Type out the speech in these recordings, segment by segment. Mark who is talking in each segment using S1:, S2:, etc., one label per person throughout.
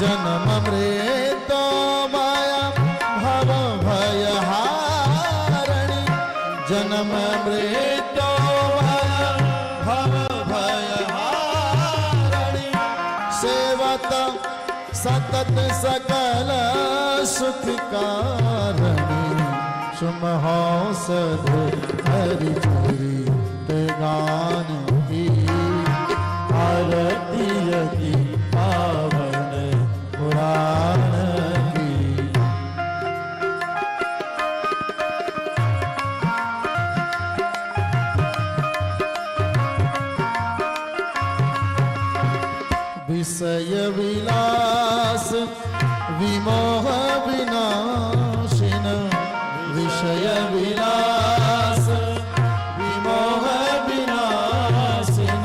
S1: जन्म मृत्यु माया भव भयहारिणी जन्म मृत्यु माया भव भयहारिणी सेवत सतत सकल सुख कारिणी सुमहो सद हरि चूरी गान की आरती यति पावन पुराण की विषय विलास विमोह विनाशिन विषय विलास विमोह विनाशिन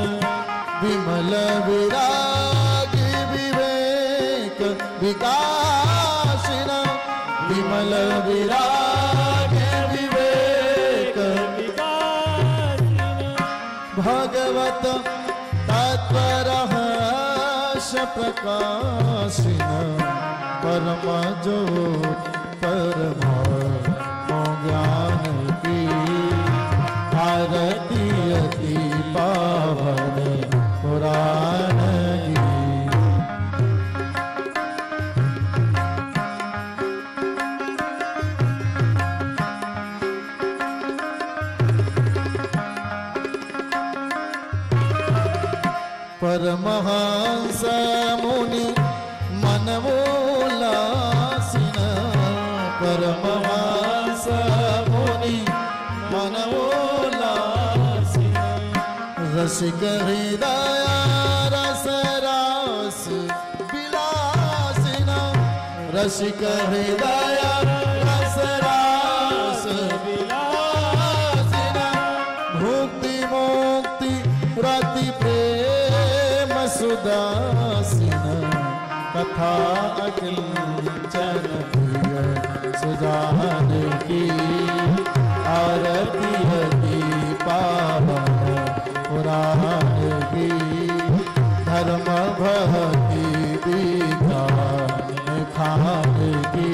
S1: विमल विराग विवेक विकासिन विमल विराग विवेक विकासिन भगवत तत्वरहस्य प्रकाशिन परम ज्योत परम ज्ञान की आरती अति पावन पुराण की परमहंस मुनि मनवोल्लासिन परमहंस मुनि मनवोल्लासिन रसिक हृदय रस रास विलासिन रसिक हृदय रस रास विलासिन भुक्ति मुक्ति रति प्रेम सुदासिन कथा अखिल चन प्रिय सुजान की आरती हति पावन पुराण की धर्म भक्ति विधान खान की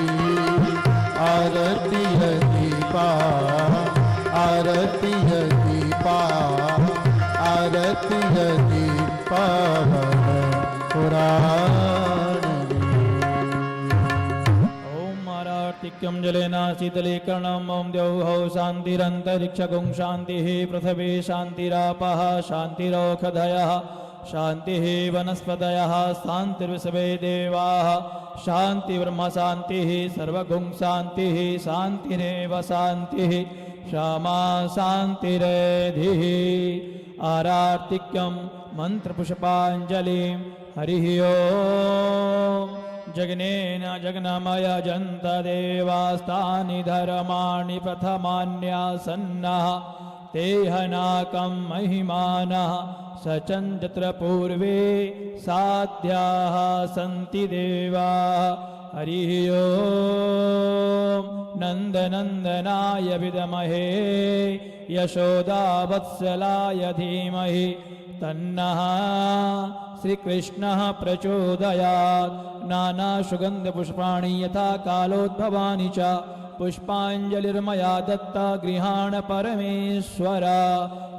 S1: आरती हति आरती हति आरती हति पावन पुराण
S2: टिक्यं जलेन शीतलीकरणम् ॐ द्यौः शान्तिरन्तरिक्षगुं शान्तिः पृथिवी शान्तिरापः शान्तिरोषधयः शान्तिः वनस्पतयः शान्तिर्विश्वे देवाः शान्तिर्ब्रह्म शान्तिः सर्वगुं शान्तिः शान्तिरेव शान्तिः क्षमा शान्तिरेधिः आरार्तिक्यं मन्त्रपुष्पाञ्जलिं हरिः ओम् जगनेन जगनमय जन्त देवास्तानि धर्माणि प्रथमान्यासन्नः तेहनाकं महिमानः सचन्द्र पूर्वे साध्याः सन्ति देवाः हरिः ओम् नन्दनन्दनाय विद्महे यशोदावत्सलाय धीमहि तन्नः श्रीकृष्णः प्रचोदयात् नानासुगन्धपुष्पाणि यथा कालोद्भवानि च पुष्पाञ्जलिर्मया दत्ता गृहाण परमेश्वर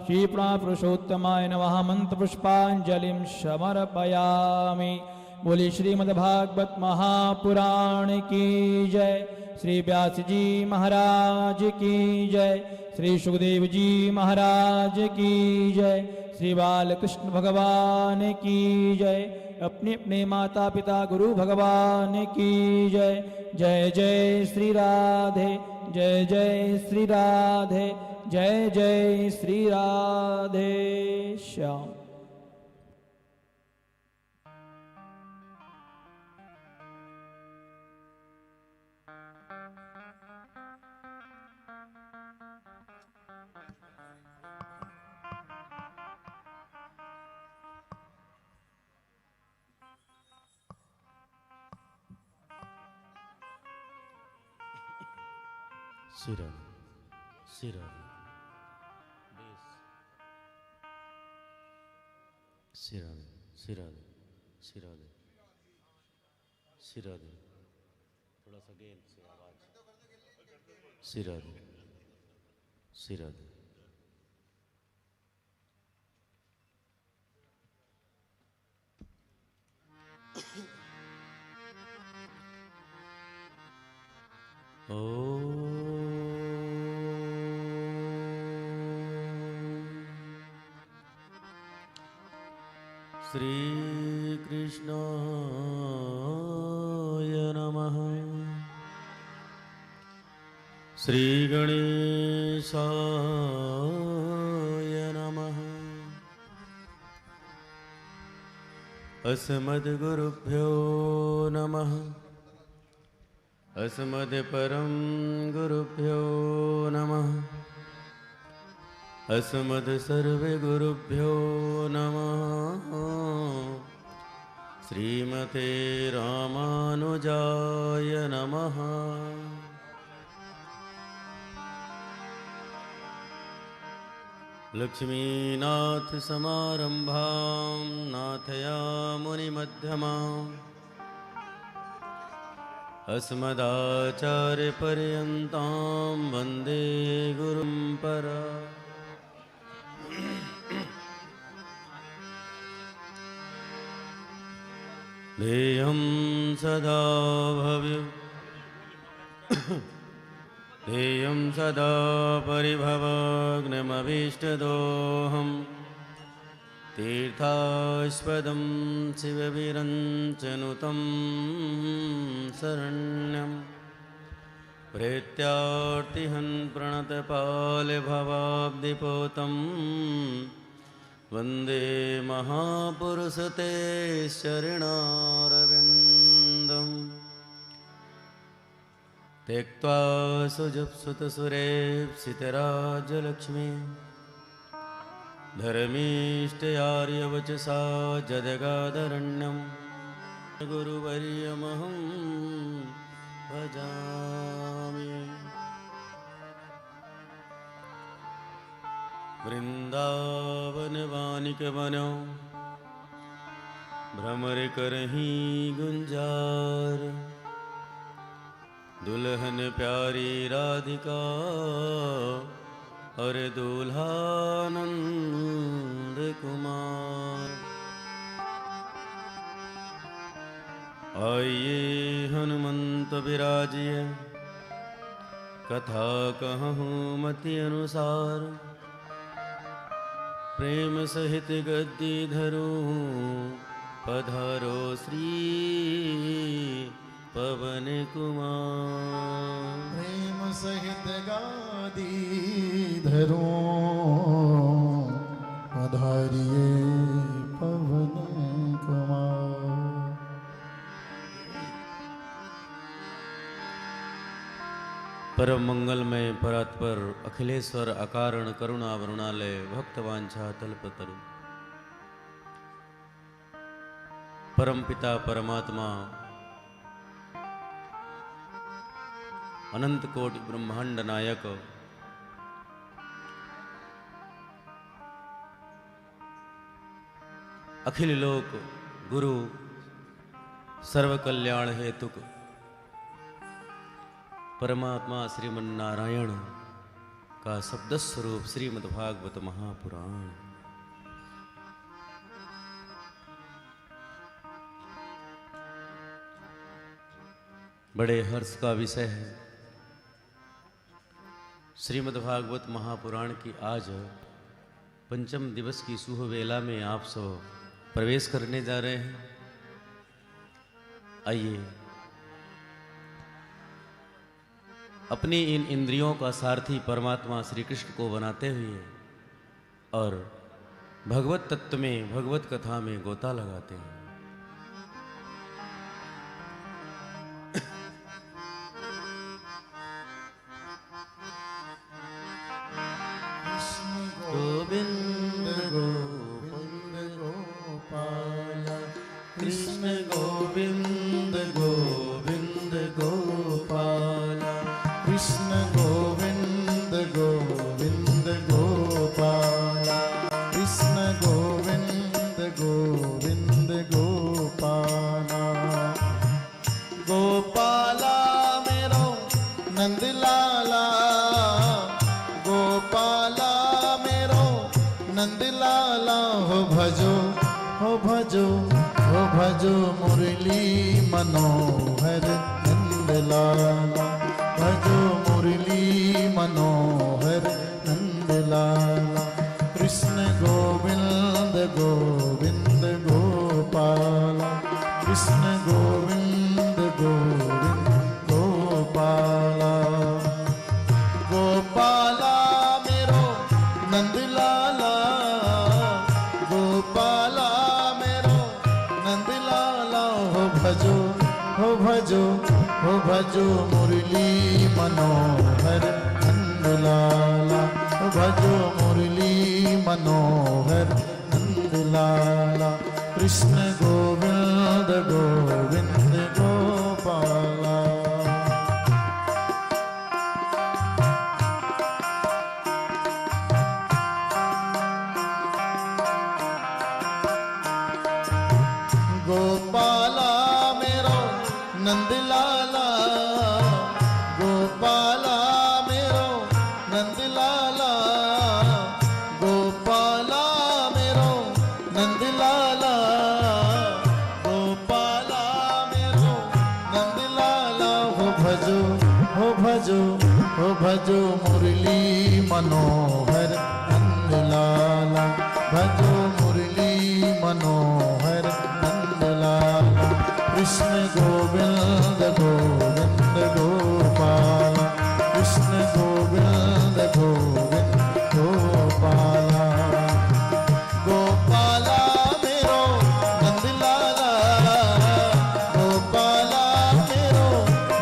S2: श्रीप्रापुरुषोत्तमाय नमः मन्त्रपुष्पाञ्जलिं समर्पयामि। बोली श्रीमद्भागवत महापुराण की जय, श्री व्यास जी महाराज की जय, श्री सुखदेव जी महाराज की जय, श्री बालकृष्ण भगवान की जय, अपने अपने माता पिता गुरु भगवान की जय। जय जय श्री राधे, जय जय श्री राधे, जय जय श्री राधे श्याम।
S3: सिरन सिरन सिरन सिरन सिरन सिरद, थोड़ा सा गेन से आवाज। सिरद, सिरद। ओ श्री कृष्णाय नमः। श्री गणेशाय नमः। अस्मद्गुरुभ्यो नमः। अस्मद्परं गुरुभ्यो नमः। अस्मद्सर्वगुरुभ्यो नमः। श्रीमते रामानुजाय नमः। लक्ष्मीनाथसमारम्भां नाथयामुनिमध्यमाम् अस्मदाचार्यपर्यन्तां वन्दे गुरुं परा। ध्येयं सदा भव्य ध्येयं सदा परिभवग्नमभीष्टदोहं तीर्थास्पदं शिवविरञ्चनुतं शरण्यं प्रेत्यार्तिहं प्रणतपालभवाब्धिपोतं वन्दे महापुरुषते शरणारविन्दम्। त्यक्त्वा सुजप्सुतसुरेप्सितराजलक्ष्मी धर्मीष्टयार्यवचसा जदगादरण्यं गुरुवर्यमहं भजामि। वृंदावनवानिकवनो भ्रमर करही गुंजार दुल्हन प्यारी राधिका और दुल्हानंद कुमार। आइए हनुमंत विराजिए कथा कहूँ मति अनुसार प्रेम सहित गद्दी धरूं पधारो श्री पवन कुमार।
S1: प्रेम सहित गादी धरूं पधारिए पवन कुमार।
S3: परम मंगलमय परात्पर अखिलेश्वर अकारण करुणा वरुणालय भक्तवांछा तल्पतरु परम पिता परमात्मा अनंत कोटि ब्रह्मांड नायक अखिल लोक गुरु सर्व कल्याण हेतुक परमात्मा श्रीमन नारायण का शब्द स्वरूप श्रीमद्भागवत महापुराण। बड़े हर्ष का विषय है। श्रीमद्भागवत महापुराण की आज पंचम दिवस की शुभ वेला में आप सब प्रवेश करने जा रहे हैं। आइए अपनी इन इंद्रियों का सारथी परमात्मा श्री कृष्ण को बनाते हुए और भगवत तत्व में भगवत कथा में गोता लगाते हैं। गोविंद गोविंद गोपाल कृष्ण गोविंद गोविंद गोपाल
S1: कृष्ण गोविंद गोविंद गोपाल कृष्ण गोविंद गोविंद गोपाल भजो हो भजो हो भजो मुरली मनोहर नंदलाला भजो मुरली मनोहर नंदलाला कृष्ण गोविंद गोविंद गोपाला कृष्ण गोविंद गोविंद गोपाला गोपाला मेरो नंदलाला गोपाला मेरो नंदलाला हो भजो हो भजो हो भजो मुरली मनोहर नंदलाला हो भजो मुरली मनोहर नंदलाला कृष्ण गोविंद गोविंद गोपाला गोपाला मेरो नंदलाला गोपाला मेरो नंदलाला गोपाला मेरो नंदलाला गोपाला मेरो नंदलाला हो भजो हो भजो हो भजो मुरली मनोहर नंदलाला भजो मुरली मनोहर नंदलाला कृष्ण गोविंद गोविंद गोपाला कृष्ण गोविंद गोविंद गोपाला गोपाला मेरो नंदलाला गोपाला मेरो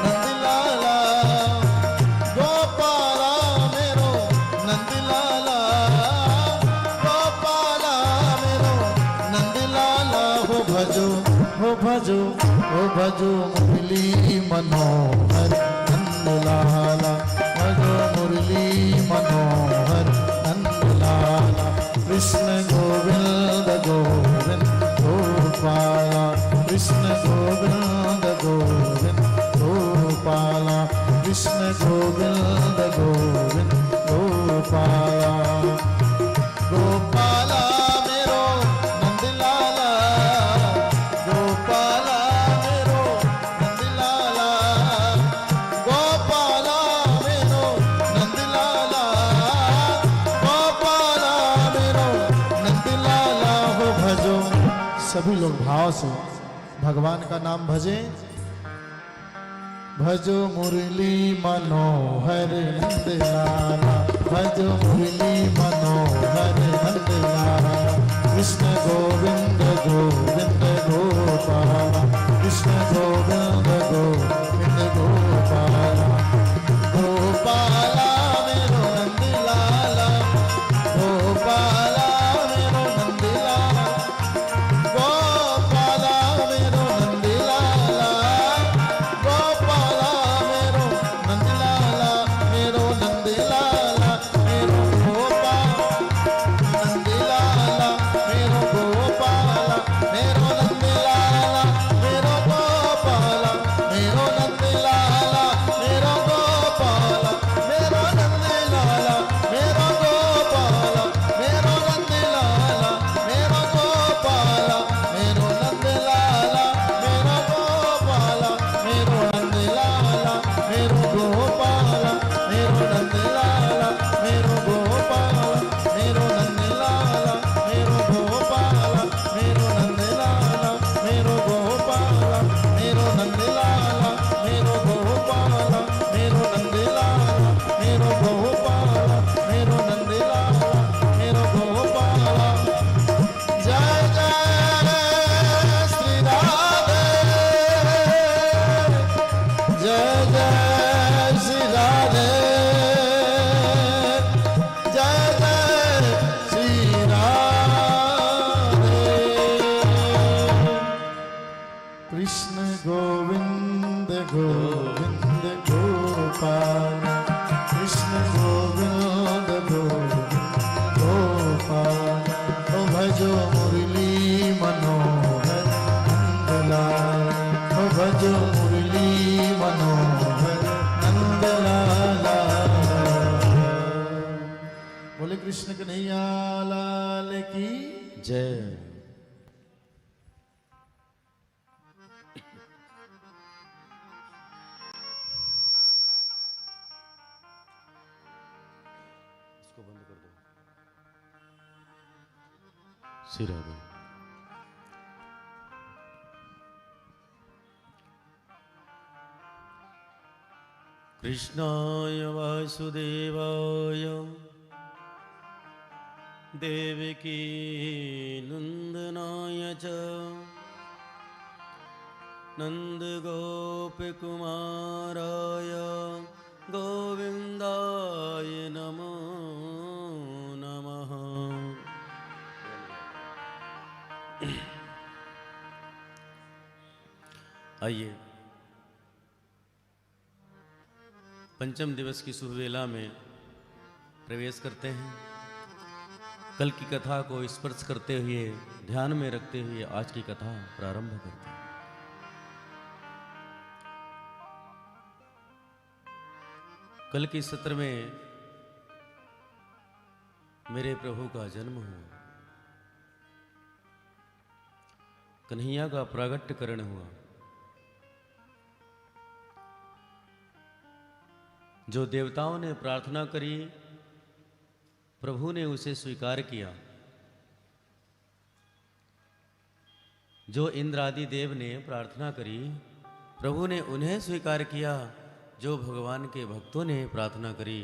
S1: नंदलाला गोपाला मेरो नंदलाला गोपाला मेरो नंदलाला हो भजो हो भजो हो भजो मुरली मनोहर नंदलाला भजो मुरली मनोहर नंदलाला कृष्ण गोविंद गोविंद गोपाला कृष्ण गोविंद गोविंद गोपाला कृष्ण गोविंद गोविंद गोपाला गोपाला मेरो नंदलाला गोपाला मेरो नंदलाला गोपाला मेरो नंदलाला गोपाला मेरो नंदलाला हो भजो सभी लोग भाव से भगवान का नाम भजे भजो मुरली मनोहर नंदलाला भजो मुरली मनोहर नंदलाला कृष्ण गोविंद गोविंद गोपाला कृष्ण गोविंद गोविंद गोपाला गोपाला मेरो नंदलाला गोपाला मेरो नंदलाला गोपाला मेरो नंदलाला गोपाला मेरो नंदलाला मेरो नंदलाला मेरो गोपाल नंदलाला मेरो गोपाला मेरो नंदलाला मेरो गोपाला मेरो नंदलाला मेरो गोपाला मेरो नंदलाला मेरो गोपाला मेरो नंदलाला मेरो गोपाला मेरो नंदलाला मेरो गोपाला मेरो नंदलाला मेरो गोपाला मेरो नंदलाला मेरो गोपाला मेरो नंदलाला मेरो गोपाला मेरो नंदलाला मेरो गोपाला मेरो नंदलाला मेरो गोपाला मेरो नंदलाला मेरो गोपाला मेरो नंदलाला मेरो गोपाला जय जय श्री राधे जय जय श्री राधे जय जय श्री राधे कृष्ण गोविंद गोविंद गोपाल कृष्ण गोविंद गोविंद गोपाल ओ भजो मुरली मनोहर नंदलाल ओ भजो मुरली मनोहर नंदलाला बोले कृष्ण कन्हैया लाल की
S3: जय। इसको बंद कर दो। श्री राधे। कृष्णाय वासुदेवाय देवकी नंदनाय च नन्दगोपकुमाराय गोविन्दाय नमो नमः। आइए पंचम दिवस की सुबह में प्रवेश करते हैं। कल की कथा को स्पर्श करते हुए ध्यान में रखते हुए आज की कथा प्रारंभ करते हैं। कल के सत्र में मेरे प्रभु का जन्म हुआ, कन्हैया का प्रागट्यकरण हुआ। जो देवताओं ने प्रार्थना करी प्रभु ने उसे स्वीकार किया। जो इंद्र आदि देव ने प्रार्थना करी प्रभु ने उन्हें स्वीकार किया। जो भगवान के भक्तों ने प्रार्थना करी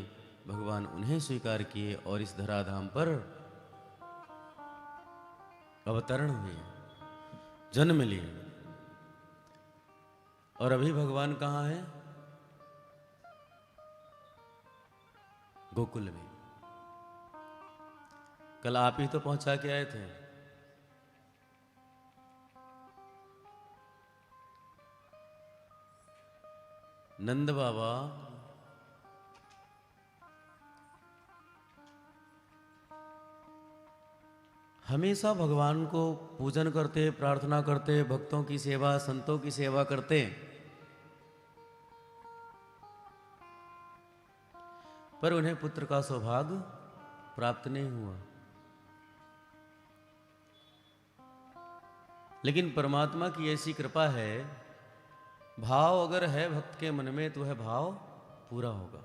S3: भगवान उन्हें स्वीकार किए और इस धराधाम पर अवतरण हुए, जन्म लिए। और अभी भगवान कहाँ है? गोकुल में। कल आप ही तो पहुंचा के आए थे। नंद बाबा हमेशा भगवान को पूजन करते, प्रार्थना करते, भक्तों की सेवा, संतों की सेवा करते, पर उन्हें पुत्र का सौभाग्य प्राप्त नहीं हुआ। लेकिन परमात्मा की ऐसी कृपा है, भाव अगर है भक्त के मन में तो वह भाव पूरा होगा।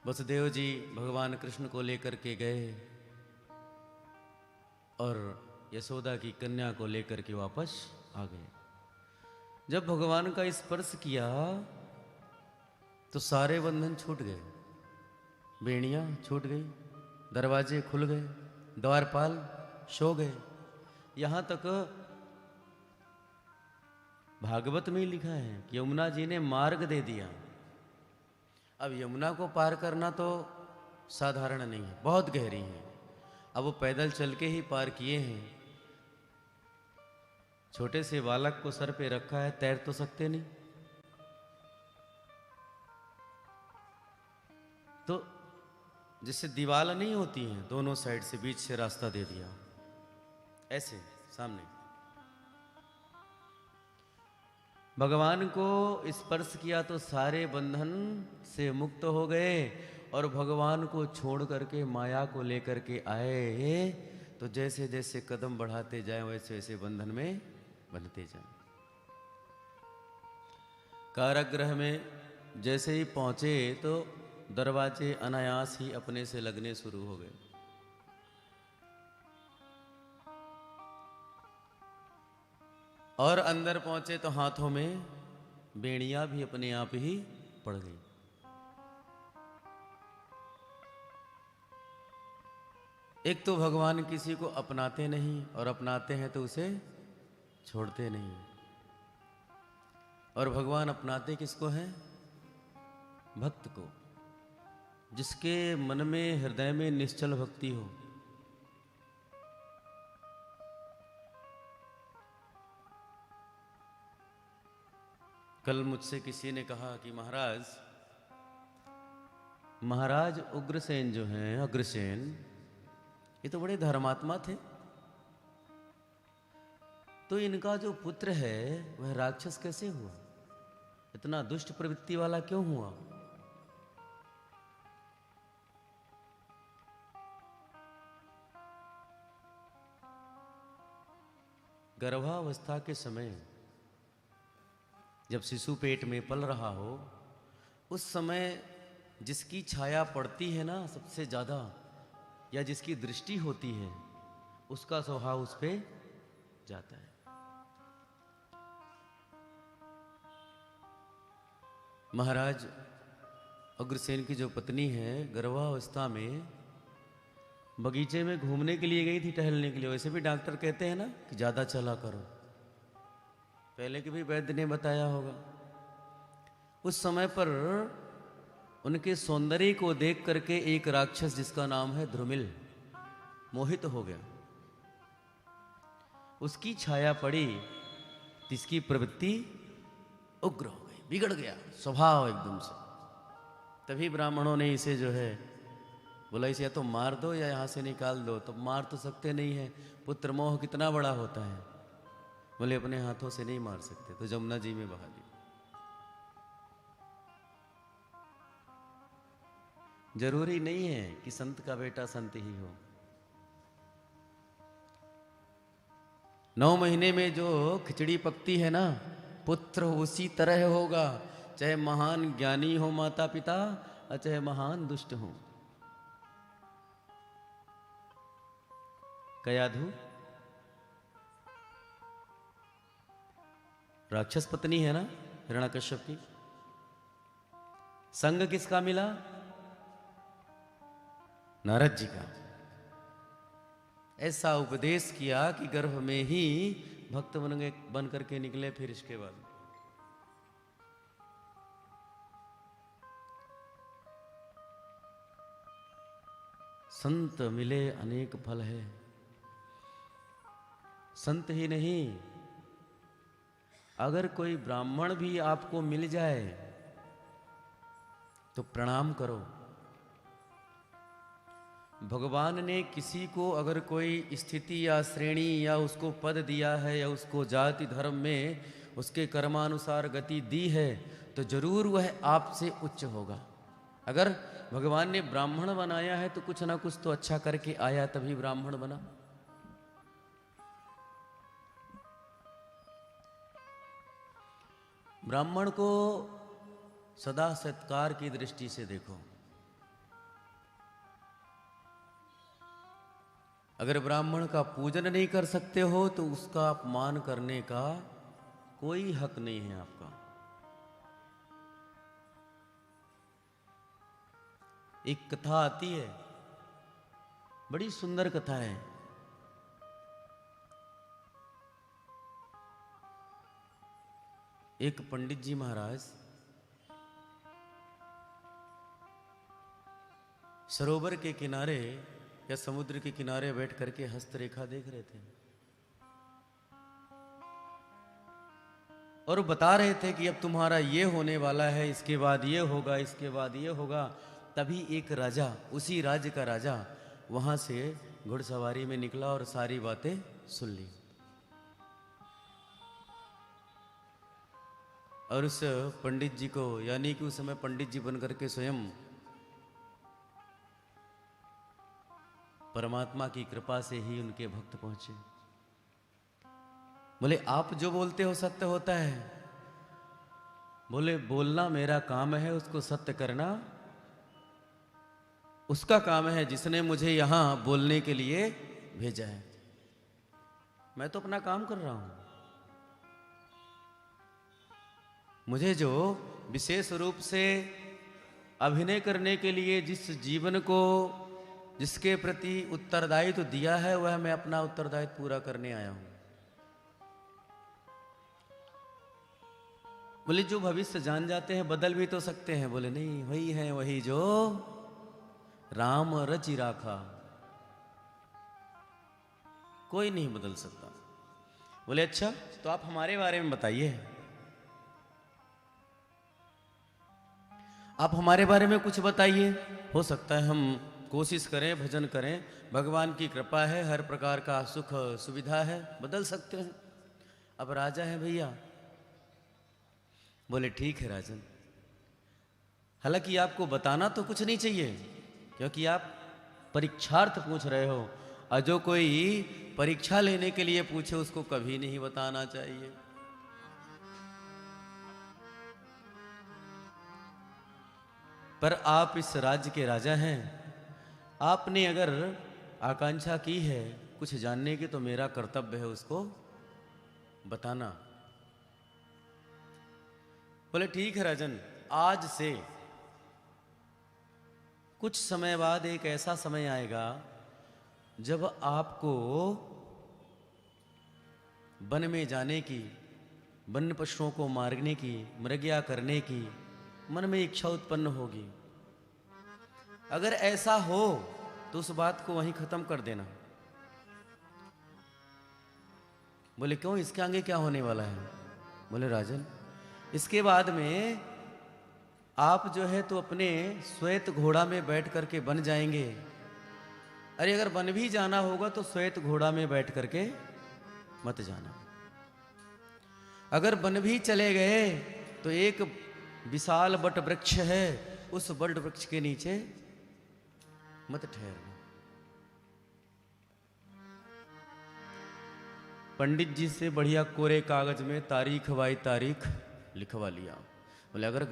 S3: वसुदेव जी भगवान कृष्ण को लेकर के गए और यशोदा की कन्या को लेकर के वापस आ गए। जब भगवान का स्पर्श किया तो सारे बंधन छूट गए, बेड़ियां छूट गई, दरवाजे खुल गए, द्वारपाल सो गए। यहां तक भागवत में लिखा है कि यमुना जी ने मार्ग दे दिया। अब यमुना को पार करना तो साधारण नहीं है, बहुत गहरी है। अब वो पैदल चल के ही पार किए हैं। छोटे से बालक को सर पे रखा है, तैर तो सकते नहीं। तो जिससे दीवार नहीं होती है, दोनों साइड से बीच से रास्ता दे दिया, ऐसे सामने। भगवान को स्पर्श किया तो सारे बंधन से मुक्त हो गए और भगवान को छोड़ करके माया को लेकर के आए। तो जैसे जैसे कदम बढ़ाते जाए वैसे वैसे बंधन में बंधते जाए। कारागृह में जैसे ही पहुंचे तो दरवाजे अनायास ही अपने से लगने शुरू हो गए। और अंदर पहुंचे तो हाथों में बेड़ियां भी अपने आप ही पड़ गई। एक तो भगवान किसी को अपनाते नहीं और अपनाते हैं तो उसे छोड़ते नहीं। और भगवान अपनाते किसको हैं? भक्त को, जिसके मन में हृदय में निश्चल भक्ति हो। कल मुझसे किसी ने कहा कि महाराज उग्रसेन जो हैं, अग्रसेन, ये तो बड़े धर्मात्मा थे, तो इनका जो पुत्र है वह राक्षस कैसे हुआ? इतना दुष्ट प्रवृत्ति वाला क्यों हुआ? गर्भावस्था के समय जब शिशु पेट में पल रहा हो, उस समय जिसकी छाया पड़ती है ना सबसे ज़्यादा, या जिसकी दृष्टि होती है, उसका स्वभाव उस पे जाता है। महाराज अग्रसेन की जो पत्नी है, गर्भावस्था में बगीचे में घूमने के लिए गई थी, टहलने के लिए। वैसे भी डॉक्टर कहते हैं ना कि ज़्यादा चला करो, पहले के भी वैद्य ने बताया होगा। उस समय पर उनके सौंदर्य को देख करके एक राक्षस जिसका नाम है ध्रुमिल मोहित हो गया। उसकी छाया पड़ी, इसकी प्रवृत्ति उग्र हो गई, बिगड़ गया स्वभाव एकदम से। तभी ब्राह्मणों ने इसे जो है बोला, इसे या तो मार दो या यहाँ से निकाल दो। तो मार तो सकते नहीं है, पुत्र मोह कितना बड़ा होता है। बोले अपने हाथों से नहीं मार सकते, तो जमुना जी में बहा दिया। जरूरी नहीं है कि संत का बेटा संत ही हो। 9 महीने में जो खिचड़ी पकती है ना, पुत्र उसी तरह होगा, चाहे महान ज्ञानी हो माता पिता और चाहे महान दुष्ट हो। कयाधु राक्षस पत्नी है ना हिरण्यकश्यप की, संग किसका मिला? नारद जी का। ऐसा उपदेश किया कि गर्भ में ही भक्त बन करके निकले। फिर इसके बाद संत मिले अनेक फल है। संत ही नहीं, अगर कोई ब्राह्मण भी आपको मिल जाए तो प्रणाम करो। भगवान ने किसी को अगर कोई स्थिति या श्रेणी या उसको पद दिया है या उसको जाति धर्म में उसके कर्मानुसार गति दी है, तो जरूर वह आपसे उच्च होगा। अगर भगवान ने ब्राह्मण बनाया है तो कुछ ना कुछ तो अच्छा करके आया, तभी ब्राह्मण बना। ब्राह्मण को सदा सत्कार की दृष्टि से देखो। अगर ब्राह्मण का पूजन नहीं कर सकते हो तो उसका अपमान करने का कोई हक नहीं है आपका। एक कथा आती है, बड़ी सुंदर कथा है। एक पंडित जी महाराज सरोवर के किनारे या समुद्र के किनारे बैठ करके हस्तरेखा देख रहे थे और बता रहे थे कि अब तुम्हारा ये होने वाला है, इसके बाद ये होगा, इसके बाद ये होगा। तभी एक राजा, उसी राज्य का राजा वहां से घुड़सवारी में निकला और सारी बातें सुन ली। और उस पंडित जी को, यानी कि उस समय पंडित जी बनकर के स्वयं परमात्मा की कृपा से ही उनके भक्त पहुंचे। बोले आप जो बोलते हो सत्य होता है। बोले बोलना मेरा काम है, उसको सत्य करना उसका काम है जिसने मुझे यहां बोलने के लिए भेजा है। मैं तो अपना काम कर रहा हूं। मुझे जो विशेष रूप से अभिनय करने के लिए जिस जीवन को, जिसके प्रति उत्तरदायित्व दिया है, वह मैं अपना उत्तरदायित्व पूरा करने आया हूं। बोले जो भविष्य जान जाते हैं बदल भी तो सकते हैं। बोले नहीं, वही है वही जो राम रचि राखा, कोई नहीं बदल सकता। बोले अच्छा तो आप हमारे बारे में बताइए, आप हमारे बारे में कुछ बताइए। हो सकता है हम कोशिश करें, भजन करें, भगवान की कृपा है, हर प्रकार का सुख सुविधा है, बदल सकते हैं। अब राजा है भैया। बोले ठीक है राजन, हालांकि आपको बताना तो कुछ नहीं चाहिए क्योंकि आप परीक्षार्थ पूछ रहे हो, और जो कोई परीक्षा लेने के लिए पूछे उसको कभी नहीं बताना चाहिए। पर आप इस राज्य के राजा हैं, आपने अगर आकांक्षा की है कुछ जानने की तो मेरा कर्तव्य है उसको बताना। बोले ठीक है राजन, आज से कुछ समय बाद एक ऐसा समय आएगा जब आपको वन में जाने की, वन्य पशुओं को मारने की, मृग्या करने की मन में इच्छा उत्पन्न होगी। अगर ऐसा हो तो उस बात को वहीं खत्म कर देना। बोले क्यों, इसके आगे क्या होने वाला है? बोले राजन, इसके बाद में आप जो है तो अपने श्वेत घोड़ा में बैठ करके बन जाएंगे। अरे अगर बन भी जाना होगा तो श्वेत घोड़ा में बैठ करके मत जाना। अगर बन भी चले गए तो एक विशाल बट वृक्ष है, उस बट वृक्ष के नीचे मत ठहरना। पंडित जी से बढ़िया कोरे कागज में तारीख बाई तारीख लिखवा लिया। बोले अगर